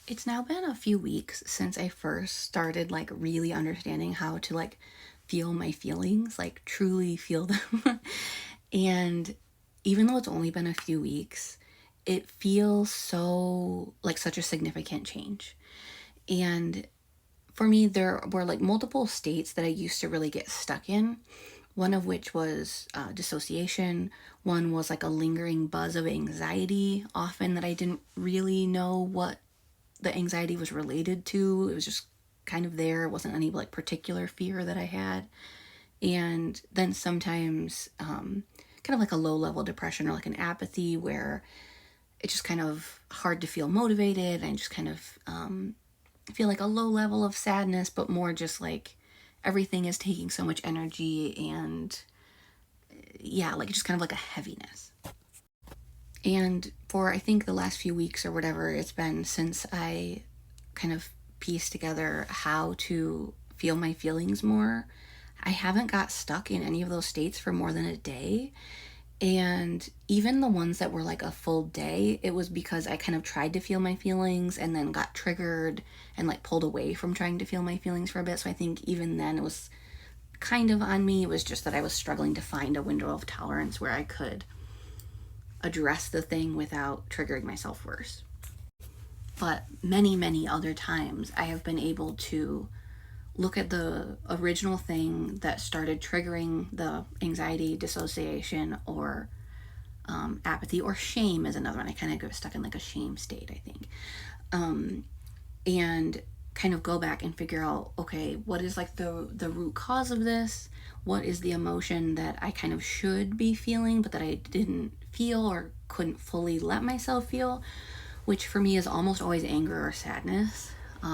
It's now been a few weeks since I first started like really understanding how to like feel my feelings, like truly feel them. And even though it's only been a few weeks, it feels so like such a significant change. And for me, there were like multiple states that I used to really get stuck in. One of which was dissociation. One was like a lingering buzz of anxiety, often that I didn't really know what the anxiety was related to. It was just kind of there. It wasn't any like particular fear that I had. And then sometimes kind of like a low level depression or like an apathy where it's just kind of hard to feel motivated and just kind of feel like a low level of sadness, but more just like everything is taking so much energy and yeah, like just kind of like a heaviness. And for I think the last few weeks or whatever it's been since I kind of pieced together how to feel my feelings more, I haven't got stuck in any of those states for more than a day. And even the ones that were like a full day, it was because I kind of tried to feel my feelings and then got triggered and like pulled away from trying to feel my feelings for a bit. So I think even then it was kind of on me. It was just that I was struggling to find a window of tolerance where I could address the thing without triggering myself worse. But many, many other times I have been able to look at the original thing that started triggering the anxiety, dissociation, or apathy, or shame is another one. I kind of get stuck in like a shame state, I think. And kind of go back and figure out, okay, what is like the root cause of this? What is the emotion that I kind of should be feeling but that I didn't feel or couldn't fully let myself feel, which for me is almost always anger or sadness.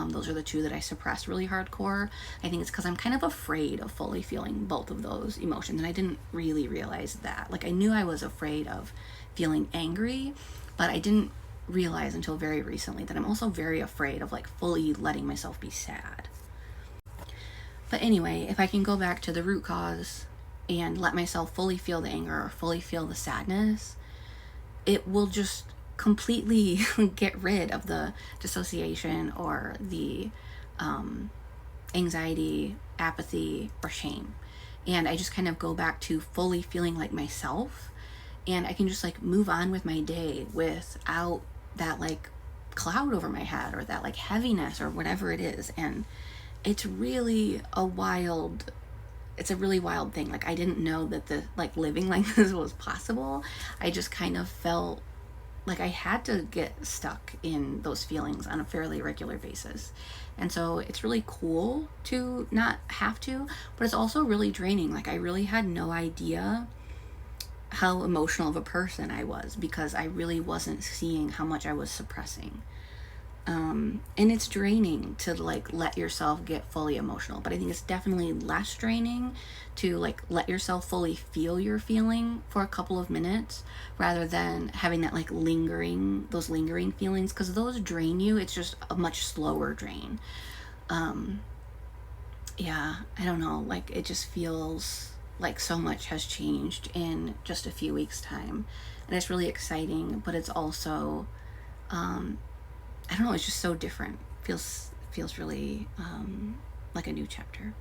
Those are the two that I suppress really hardcore. I think it's because I'm kind of afraid of fully feeling both of those emotions, and I didn't really realize that. Like, I knew I was afraid of feeling angry, but I didn't realize until very recently that I'm also very afraid of like fully letting myself be sad. But anyway, if I can go back to the root cause and let myself fully feel the anger or fully feel the sadness, it will just completely get rid of the dissociation or the anxiety, apathy, or shame. And I just kind of go back to fully feeling like myself. And I can just like move on with my day without that like cloud over my head or that like heaviness or whatever it is. And it's really a wild it's a really wild thing. Like, I didn't know that the like living like this was possible. I just kind of felt like I had to get stuck in those feelings on a fairly regular basis. And so it's really cool to not have to, but it's also really draining. Like, I really had no idea how emotional of a person I was because I really wasn't seeing how much I was suppressing. And it's draining to like let yourself get fully emotional, but I think it's definitely less draining to like let yourself fully feel your feeling for a couple of minutes rather than having that like those lingering feelings, because those drain you. It's just a much slower drain. Yeah, I don't know, like it just feels like so much has changed in just a few weeks time, and it's really exciting, but it's also I don't know, it's just so different. Feels really like a new chapter.